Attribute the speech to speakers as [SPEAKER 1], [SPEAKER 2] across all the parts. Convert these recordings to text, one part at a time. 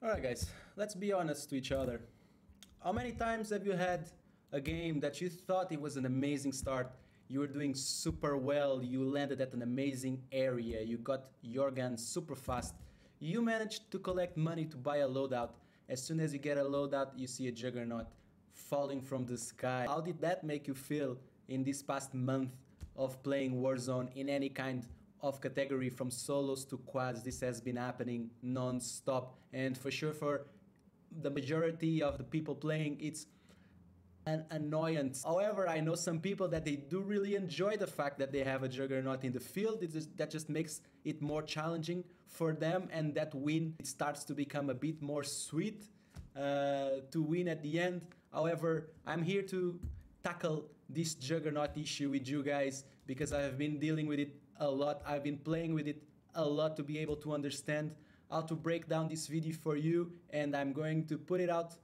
[SPEAKER 1] Alright guys, let's be honest to each other. How many times have you had a game that you thought it was an amazing start, you were doing super well, you landed at an amazing area, you got your gun super fast, you managed to collect money to buy a loadout. As soon as you get a loadout, you see a juggernaut falling from the sky. How did that make you feel in this past month of playing Warzone in any kind of category, from solos to quads? This has been happening non-stop, and for sure for the majority of the people playing, it's an annoyance. However, I know some people that they do really enjoy the fact that they have a juggernaut in the field. That just makes it more challenging for them, and that win, it starts to become a bit more sweet to win at the end. However, I'm here to tackle this juggernaut issue with you guys because I have been dealing with it a lot. I've been playing with it a lot to be able to understand how to break down this video for you, and I'm going to put it out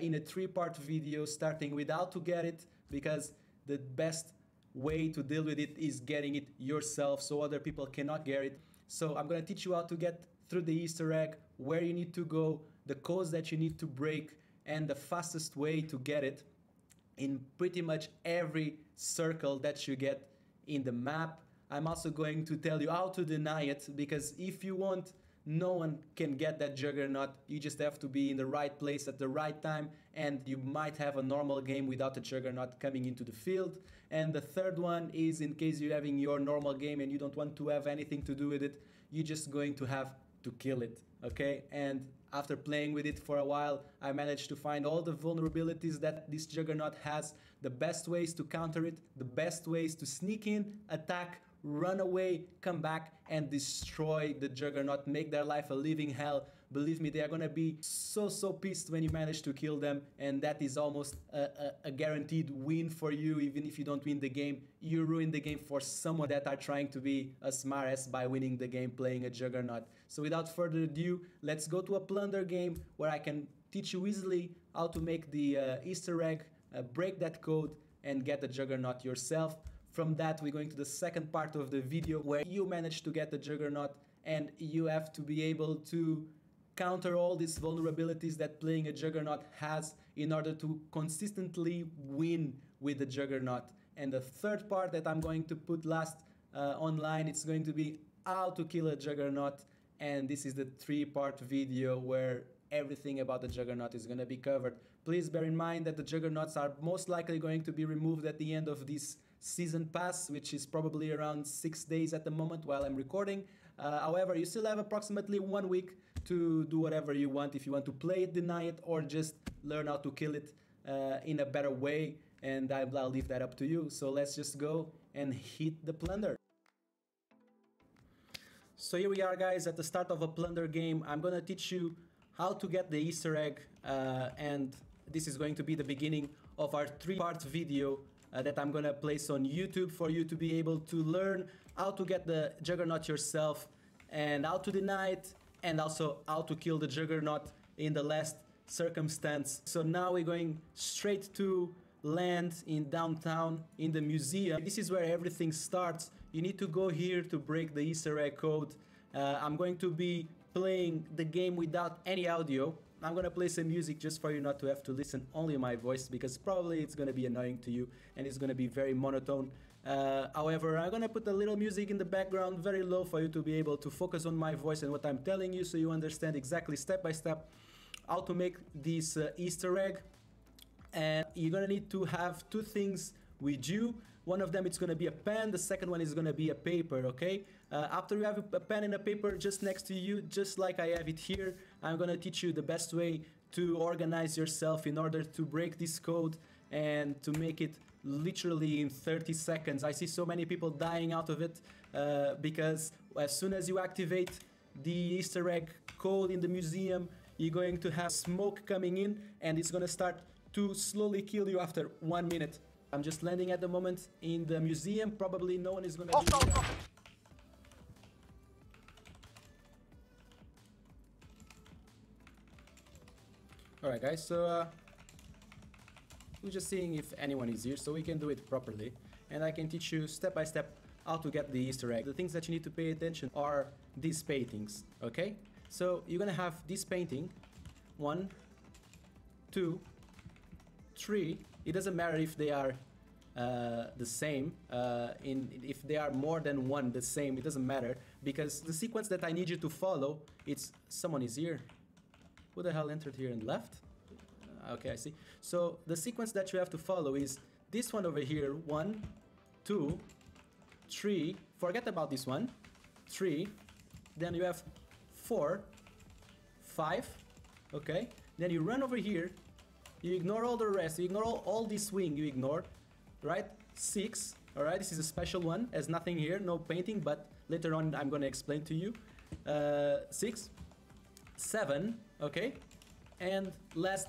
[SPEAKER 1] in a 3-part video, starting with how to get it, because the best way to deal with it is getting it yourself so other people cannot get it. So I'm going to teach you how to get through the Easter egg, where you need to go, the codes that you need to break, and the fastest way to get it in pretty much every circle that you get in the map. I'm also going to tell you how to deny it, because if you want, no one can get that juggernaut. You just have to be in the right place at the right time, and you might have a normal game without a juggernaut coming into the field. And the third one is, in case you're having your normal game and you don't want to have anything to do with it, you're just going to have to kill it, okay? And after playing with it for a while, I managed to find all the vulnerabilities that this juggernaut has, the best ways to counter it, the best ways to sneak in, attack, run away, come back and destroy the juggernaut, make their life a living hell. Believe me, they are gonna be so pissed when you manage to kill them, and that is almost a guaranteed win for you. Even if you don't win the game, you ruin the game for someone that are trying to be a smartass by winning the game playing a juggernaut. So without further ado, let's go to a plunder game where I can teach you easily how to make the Easter egg, break that code and get the juggernaut yourself. From that, we're going to the second part of the video where you manage to get the juggernaut, and you have to be able to counter all these vulnerabilities that playing a juggernaut has in order to consistently win with the juggernaut. And the third part that I'm going to put last online, it's going to be how to kill a juggernaut, and this is the 3-part video where everything about the juggernaut is going to be covered. Please bear in mind that the juggernauts are most likely going to be removed at the end of this season pass, which is probably around 6 days at the moment while I'm recording. However, you still have approximately 1 week to do whatever you want, if you want to play it, deny it, or just learn how to kill it in a better way, and I'll leave that up to you. So let's just go and hit the plunder. So here we are, guys, at the start of a plunder game. I'm gonna teach you how to get the Easter egg, and this is going to be the beginning of our 3-part video that I'm gonna place on YouTube for you to be able to learn how to get the juggernaut yourself, and how to deny it, and also how to kill the juggernaut in the last circumstance. So now we're going straight to land in downtown in the museum. This is where everything starts. You need to go here to break the Easter egg code. I'm going to be playing the game without any audio. I'm gonna play some music just for you not to have to listen only my voice, because probably it's gonna be annoying to you and it's gonna be very monotone. However, I'm gonna put a little music in the background, very low, for you to be able to focus on my voice and what I'm telling you, so you understand exactly step by step how to make this Easter egg. And you're gonna need to have 2 things with you. One of them, it's going to be a pen. The second one is going to be a paper, okay? After you have a pen and a paper just next to you, just like I have it here, I'm going to teach you the best way to organize yourself in order to break this code and to make it literally in 30 seconds. I see so many people dying out of it because as soon as you activate the Easter egg code in the museum, you're going to have smoke coming in, and it's going to start to slowly kill you after 1 minute. I'm just landing at the moment in the museum. Probably no one is gonna be there. Alright guys, so we're just seeing if anyone is here so we can do it properly, and I can teach you step by step how to get the Easter egg. The things that you need to pay attention are these paintings, okay? So you're gonna have this painting 1, 2, 3. It doesn't matter if they are the same. If they are more than one the same, it doesn't matter, because the sequence that I need you to follow, it's someone is here. Who the hell entered here and left? Okay, I see. So the sequence that you have to follow is this one over here. 1, 2, 3. Forget about this one. 3. Then you have 4, 5. Okay. Then you run over here. You ignore all the rest. You ignore all this swing. You ignore, right? 6. All right. This is a special one. Has nothing here. No painting. But later on, I'm gonna explain to you. 6, 7. Okay. And last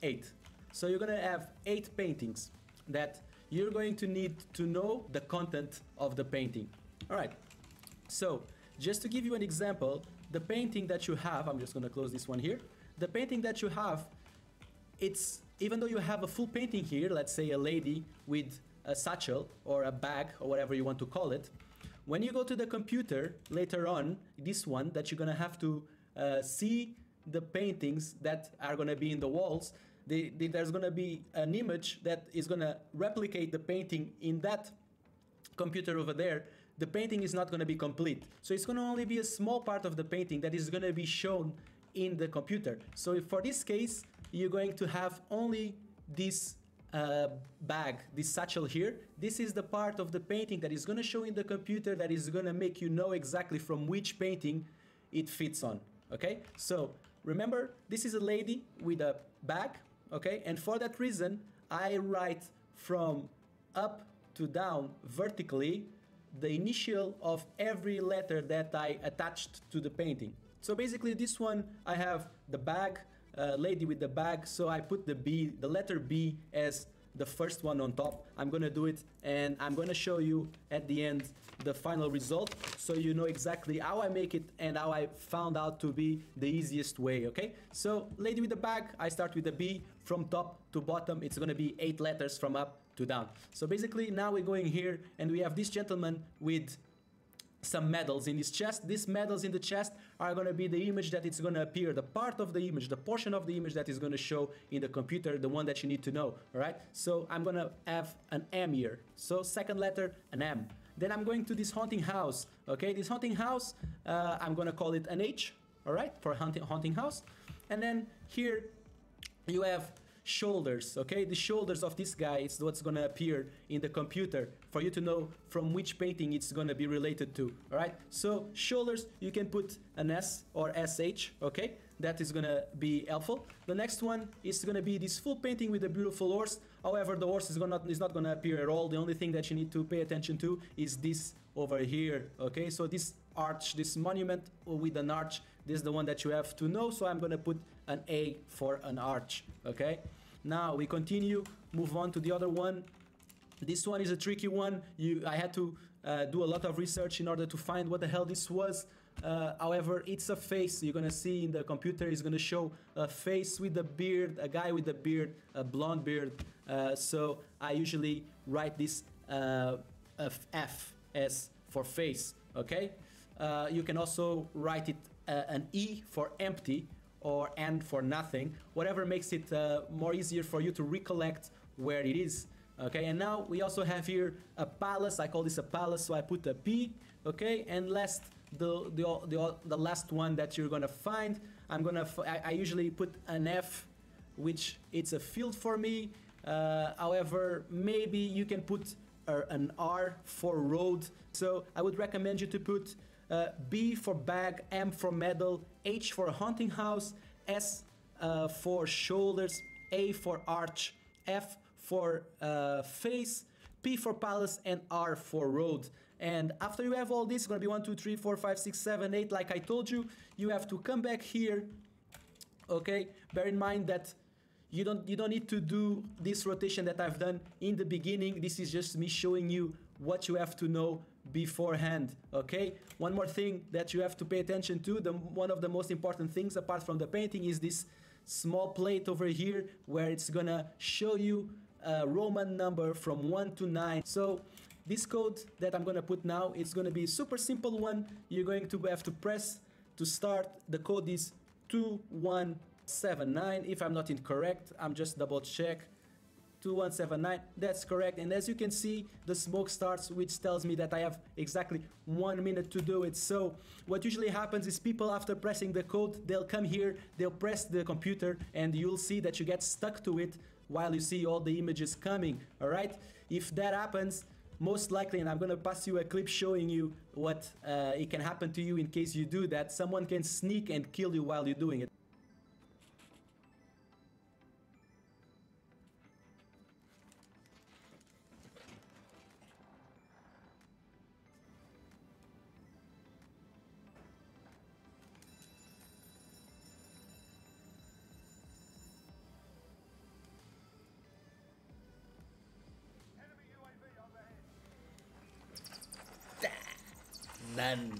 [SPEAKER 1] 8. So you're gonna have 8 paintings that you're going to need to know the content of the painting. All right. So just to give you an example, the painting that you have, I'm just gonna close this one here. The painting that you have, it's, even though you have a full painting here, let's say a lady with a satchel or a bag or whatever you want to call it, when you go to the computer later on, this one that you're gonna have to see the paintings that are gonna be in the walls, there's gonna be an image that is gonna replicate the painting in that computer over there. The painting is not gonna be complete. So it's gonna only be a small part of the painting that is gonna be shown in the computer. So if for this case, you're going to have only this bag, this satchel here. This is the part of the painting that is gonna show in the computer, that is gonna make you know exactly from which painting it fits on, okay? So remember, this is a lady with a bag, okay? And for that reason, I write from up to down vertically the initial of every letter that I attached to the painting. So basically this one, I have the bag, lady with the bag, so I put the B, the letter B as the first one on top. I'm gonna do it and I'm gonna show you at the end the final result, so you know exactly how I make it and how I found out to be the easiest way, okay? So lady with the bag, I start with the B from top to bottom. It's gonna be 8 letters from up to down. So basically now we're going here and we have this gentleman with some medals in his chest. These medals in the chest are going to be the image that it's going to appear, the part of the image, the portion of the image that is going to show in the computer, the one that you need to know, all right? So I'm going to have an M here. So second letter, an M. Then I'm going to this haunting house, okay? This haunting house, I'm going to call it an H, all right, for haunting house. And then here you have shoulders, okay? The shoulders of this guy is what's gonna appear in the computer for you to know from which painting it's gonna be related to, all right? So shoulders, you can put an S or SH, okay? That is gonna be helpful. The next one is gonna be this full painting with a beautiful horse. However, the horse is not gonna appear at all. The only thing that you need to pay attention to is this over here, okay? So this arch, this monument with an arch, this is the one that you have to know, so I'm gonna put an A for an arch, okay? Now we continue, move on to the other one. This one is a tricky one. I had to do a lot of research in order to find what the hell this was. However, it's a face. You're gonna see in the computer, it's gonna show a face with a beard, a guy with a beard, a blonde beard. So I usually write this F as for face, okay? You can also write it an E for empty, or N for nothing, whatever makes it more easier for you to recollect where it is. Okay, and now we also have here a palace. I call this a palace, so I put a P. Okay, and last, the last one that you're gonna find, I usually put an F, which it's a field for me. However, maybe you can put an R for road. So I would recommend you to put B for bag, M for medal, H for haunting house, S for shoulders, A for arch, F for face, P for palace, and R for road. And after you have all this, it's gonna be 1, 2, 3, 4, 5, 6, 7, 8. Like I told you, you have to come back here. Okay, bear in mind that you don't need to do this rotation that I've done in the beginning. This is just me showing you what you have to know beforehand, okay? One more thing that you have to pay attention to, one of the most important things apart from the painting is this small plate over here where it's gonna show you a Roman number from 1 to 9. So this code that I'm gonna put now, it's gonna be a super simple one. You're going to have to press to start. The code is 2, 1, 79. If I'm not incorrect, I'm just double check. 2179, that's correct. And as you can see, the smoke starts, which tells me that I have exactly 1 minute to do it. So what usually happens is people, after pressing the code, they'll come here, they'll press the computer, and you'll see that you get stuck to it while you see all the images coming. All right, if that happens, most likely, and I'm gonna pass you a clip showing you what it can happen to you in case you do that, someone can sneak and kill you while you're doing it. None.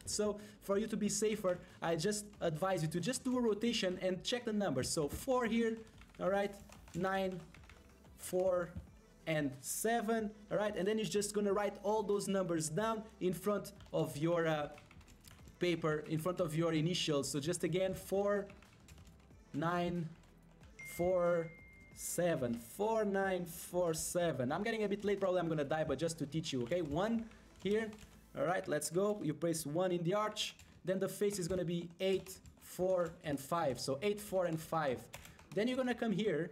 [SPEAKER 1] So for you to be safer, I just advise you to just do a rotation and check the numbers. So 4 here, all right, 9, 4, and 7, all right, and then you're just gonna write all those numbers down in front of your paper, in front of your initials. So just again, 4, 9, 4, 7, 4, 9, 4, 7. I'm getting a bit late, probably I'm gonna die, but just to teach you, okay? 1 here, all right, let's go. You place 1 in the arch, then the face is gonna be 8, 4, and 5. So 8, 4, and 5. Then you're gonna come here,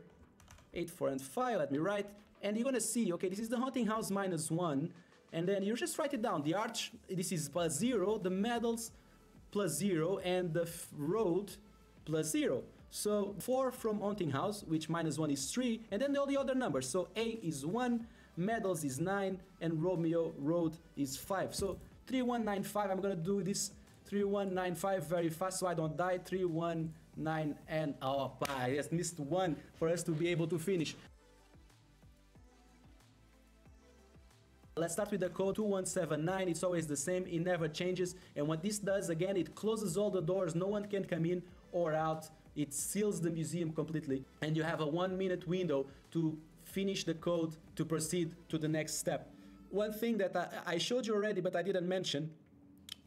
[SPEAKER 1] 8, 4, and 5, let me write, and you're gonna see, okay, this is the haunting house -1, and then you just write it down. The arch, this is +0, the medals +0, and the road +0. So 4 from haunting house, which -1 is 3, and then all the other numbers. So A is 1, medals is 9, and Romeo road is 5. So 3195, I'm gonna do this 3195 very fast so I don't die. 319, and oh, I just missed 1 for us to be able to finish. Let's start with the code 2179. It's always the same, it never changes. And what this does, again, it closes all the doors, no one can come in or out. It seals the museum completely, and you have a 1 minute window to finish the code to proceed to the next step. One thing that I showed you already, but I didn't mention,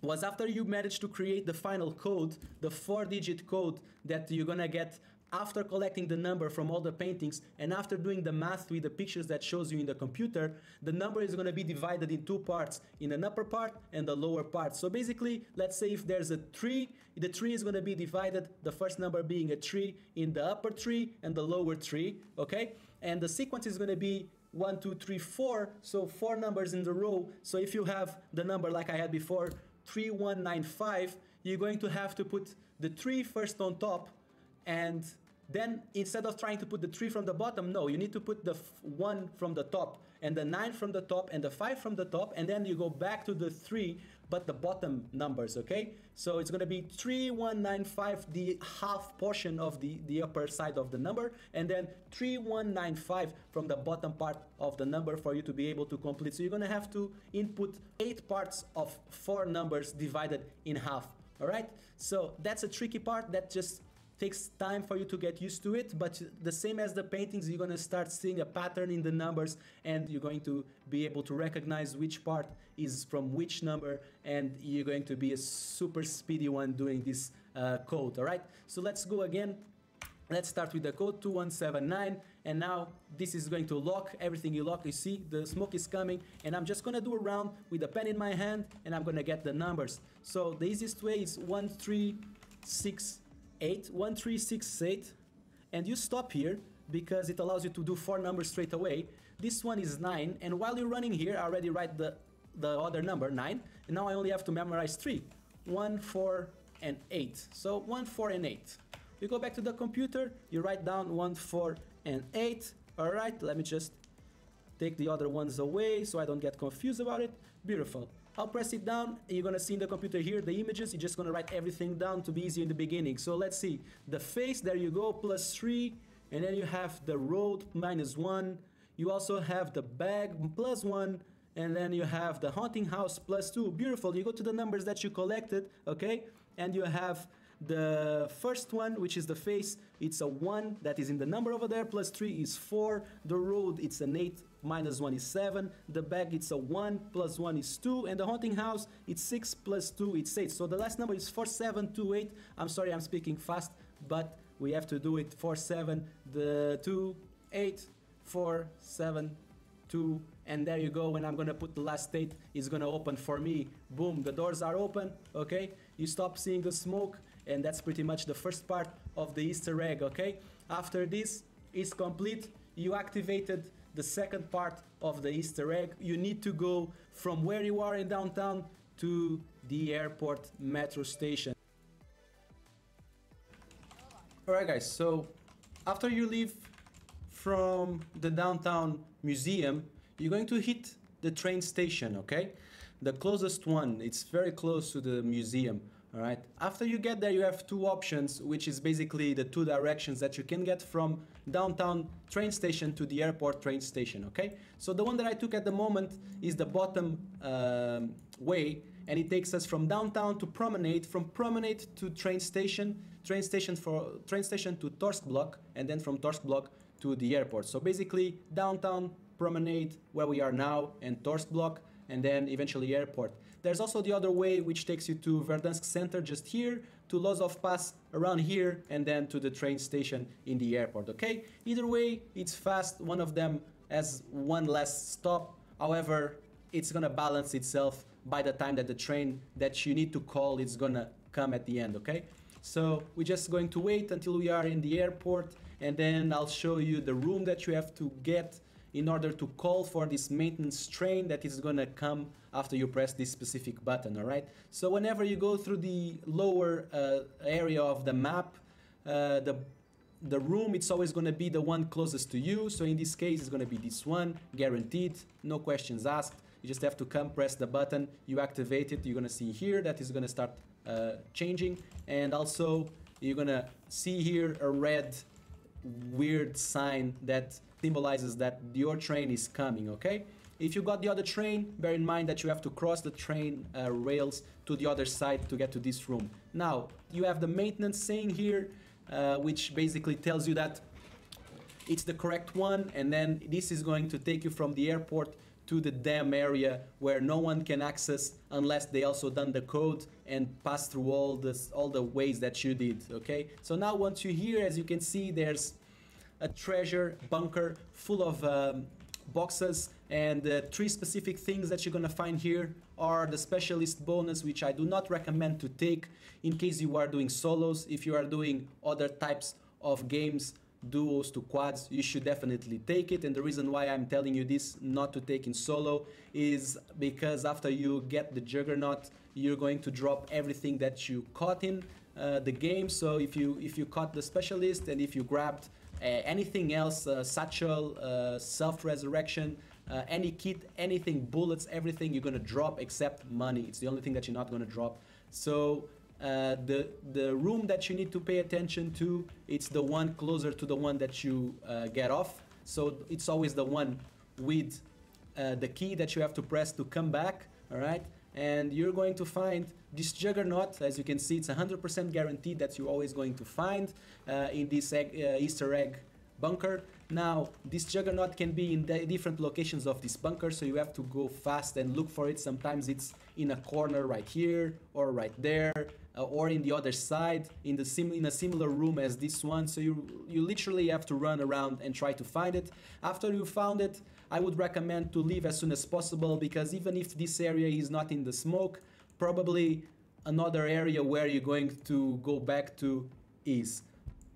[SPEAKER 1] was after you manage to create the final code, the 4-digit code that you're gonna get after collecting the number from all the paintings and after doing the math with the pictures that shows you in the computer, the number is going to be divided in 2 parts, in an upper part and the lower part. So basically, let's say if there's a tree, the tree is going to be divided, the first number being a tree, in the upper tree and the lower tree, okay? And the sequence is going to be 1, 2, 3, 4, so 4 numbers in the row. So if you have the number like I had before, 3195, you're going to have to put the 3 first on top, and then instead of trying to put the 3 from the bottom, no, you need to put the 1 from the top, and the 9 from the top, and the 5 from the top, and then you go back to the 3, but the bottom numbers, okay? So it's gonna be 3195, the half portion of the upper side of the number, and then 3195 from the bottom part of the number for you to be able to complete. So you're gonna have to input 8 parts of 4 numbers divided in half, all right? So that's a tricky part that just takes time for you to get used to it, but the same as the paintings, you're going to start seeing a pattern in the numbers, and you're going to be able to recognize which part is from which number, and you're going to be a super speedy one doing this code, all right? So let's go again. Let's start with the code 2179, and now this is going to lock everything you lock. You see the smoke is coming, and I'm just going to do a round with a pen in my hand, and I'm going to get the numbers. So the easiest way is 1368, 1368, and you stop here because it allows you to do 4 numbers straight away. This one is 9, and while you're running here, I already write the other number, 9, and now I only have to memorize 3, 1, 4, and 8. So 1, 4, and 8. You go back to the computer, you write down 1, 4, and 8. All right, let me just take the other ones away so I don't get confused about it. Beautiful. I'll press it down, and you're gonna see in the computer here the images. You're just gonna write everything down to be easy in the beginning. So let's see, the face, there you go, +3, and then you have the road -1. You also have the bag +1, and then you have the haunting house +2. Beautiful. You go to the numbers that you collected, okay, and you have The first one, which is the face, it's a 1 that is in the number over there, plus 3 is 4. The road, it's an 8, minus 1 is 7. The bag, it's a 1, plus 1 is 2. And the haunting house, it's 6, plus 2, it's 8. So the last number is 4728. I'm sorry, I'm speaking fast, but we have to do it. 47, the 2, 8, 4, 7, 2, and there you go. When I'm gonna put the last 8, it's gonna open for me. Boom, the doors are open, okay? You stop seeing the smoke, and that's pretty much the first part of the Easter egg, okay? After this is complete, you activated the second part of the Easter egg. You need to go from where you are in downtown to the airport metro station. Alright guys, so after you leave from the downtown museum, you're going to hit the train station, okay? The closest one, it's very close to the museum. All right. After you get there, you have two options, which is basically the two directions that you can get from downtown train station to the airport train station. Okay. So the one that I took at the moment is the bottom way, and it takes us from downtown to Promenade, from Promenade to train station to Torskblok, and then from Torskblok to the airport. So basically downtown, Promenade, where we are now, and Torskblok, and then eventually airport. There's also the other way, which takes you to Verdansk Center just here, to Lozov Pass around here, and then to the train station in the airport, okay? Either way, it's fast. One of them has one less stop. However, it's gonna balance itself by the time that the train that you need to call is gonna come at the end, okay? So we're just going to wait until we are in the airport, and then I'll show you the room that you have to get in order to call for this maintenance train that is gonna come after you press this specific button, all right? So whenever you go through the lower area of the map, the room, it's always gonna be the one closest to you. So in this case, it's gonna be this one, guaranteed, no questions asked. You just have to come, press the button, you activate it. You're gonna see here that is gonna start changing. And also, you're gonna see here a red weird sign that symbolizes that your train is coming, okay? If you got the other train, bear in mind that you have to cross the train rails to the other side to get to this room. Now, you have the maintenance saying here, which basically tells you that it's the correct one, and then this is going to take you from the airport to the dam area where no one can access unless they also done the code and pass through all the ways that you did, okay? So now once you're here, as you can see, there's a treasure bunker full of boxes, and the three specific things that you're gonna find here are the specialist bonus, which I do not recommend to take in case you are doing solos. If you are doing other types of games, duos to quads, you should definitely take it. And the reason why I'm telling you this not to take in solo is because after you get the Juggernaut, you're going to drop everything that you caught in the game. So if you caught the specialist, and if you grabbed anything else, satchel, self-resurrection, any kit, anything, bullets, everything you're gonna drop except money. It's the only thing that you're not gonna drop. So the room that you need to pay attention to, it's the one closer to the one that you get off. So it's always the one with the key that you have to press to come back, all right? And you're going to find this Juggernaut. As you can see, it's 100% guaranteed that you're always going to find in this Easter egg bunker. Now, this Juggernaut can be in the different locations of this bunker, so you have to go fast and look for it. Sometimes it's in a corner right here, or right there, or in the other side, in a similar room as this one. So you literally have to run around and try to find it. After you found it, I would recommend to leave as soon as possible, because even if this area is not in the smoke, probably another area where you're going to go back to is.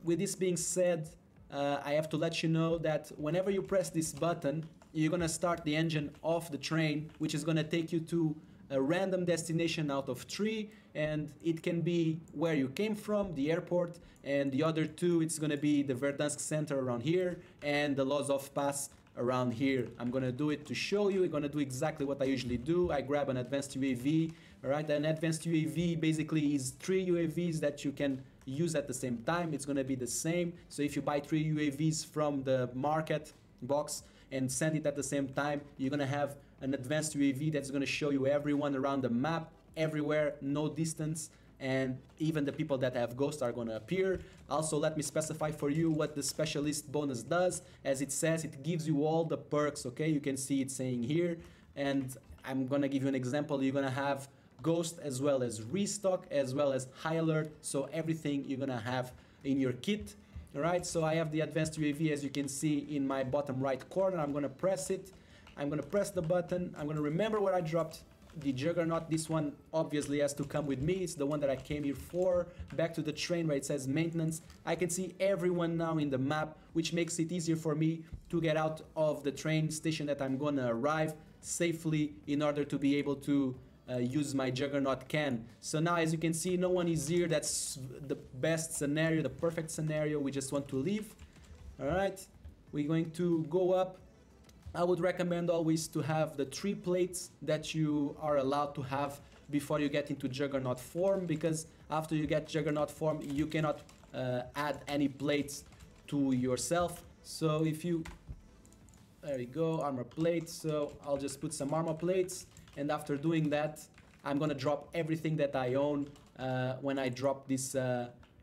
[SPEAKER 1] With this being said, I have to let you know that whenever you press this button, you're gonna start the engine of the train, which is gonna take you to a random destination out of 3, and it can be where you came from, the airport, and the other 2, it's gonna be the Verdansk Center around here and the Lozov Pass around here. I'm gonna do it to show you. I'm gonna do exactly what I usually do. I grab an advanced UAV, all right? An advanced UAV basically is 3 UAVs that you can use at the same time. It's gonna be the same. So if you buy 3 UAVs from the market box and send it at the same time, you're gonna have an advanced UAV that's gonna show you everyone around the map, everywhere, no distance, and even the people that have ghost are gonna appear. Also, let me specify for you what the specialist bonus does. As it says, it gives you all the perks, okay? You can see it saying here, and I'm gonna give you an example. You're gonna have ghost as well as restock as well as high alert, so everything you're gonna have in your kit. All right, so I have the advanced UAV, as you can see in my bottom right corner. I'm gonna press it. I'm gonna press the button. I'm gonna remember where I dropped the Juggernaut. This one obviously has to come with me. It's the one that I came here for. Back to the train where it says maintenance. I can see everyone now in the map, which makes it easier for me to get out of the train station that I'm gonna arrive safely in order to be able to use my Juggernaut can. So now, as you can see, no one is here. That's the best scenario, the perfect scenario. We just want to leave. All right, we're going to go up. I would recommend always to have the 3 plates that you are allowed to have before you get into Juggernaut form, because after you get Juggernaut form, you cannot add any plates to yourself. So if you, there you go, armor plates. So I'll just put some armor plates. And after doing that, I'm gonna drop everything that I own when I drop this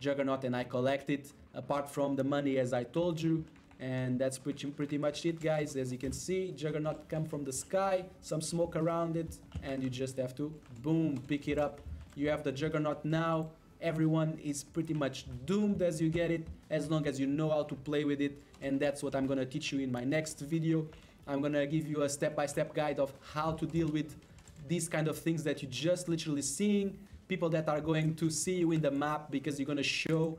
[SPEAKER 1] Juggernaut and I collect it, apart from the money, as I told you. And that's pretty much it, guys. As you can see, Juggernaut come from the sky, some smoke around it, and you just have to, boom, pick it up. You have the Juggernaut now. Everyone is pretty much doomed as you get it, as long as you know how to play with it. And that's what I'm gonna teach you in my next video. I'm gonna give you a step-by-step guide of how to deal with these kind of things that you just literally seeing. People that are going to see you in the map, because you're gonna show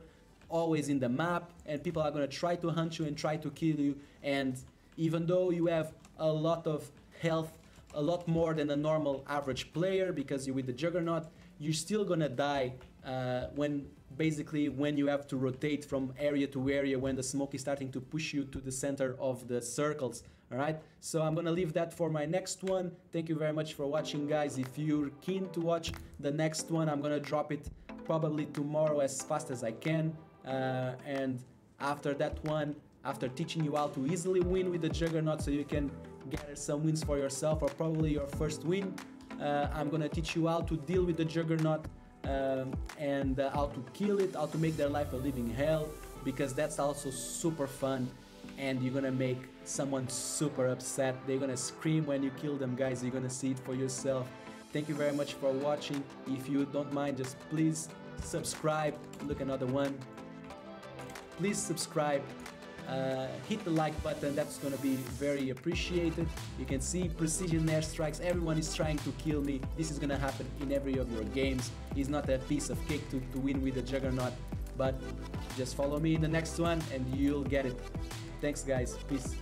[SPEAKER 1] always in the map, and people are gonna try to hunt you and try to kill you. And even though you have a lot of health, a lot more than a normal average player, because you're with the Juggernaut, you're still gonna die when you have to rotate from area to area, when the smoke is starting to push you to the center of the circles. All right, so I'm gonna leave that for my next one. Thank you very much for watching, guys. If you're keen to watch the next one, I'm gonna drop it probably tomorrow as fast as I can. And after that one, after teaching you how to easily win with the Juggernaut so you can gather some wins for yourself, or probably your first win, I'm gonna teach you how to deal with the Juggernaut and how to kill it, how to make their life a living hell, because that's also super fun. And you're gonna make someone super upset. They're gonna scream when you kill them, guys. You're gonna see it for yourself. Thank you very much for watching. If you don't mind, just please subscribe. Look, another one. Please subscribe. Hit the like button. That's gonna be very appreciated. You can see precision airstrikes. Everyone is trying to kill me. This is gonna happen in every of your games. It's not a piece of cake to win with the Juggernaut, but just follow me in the next one and you'll get it. Thanks, guys. Peace.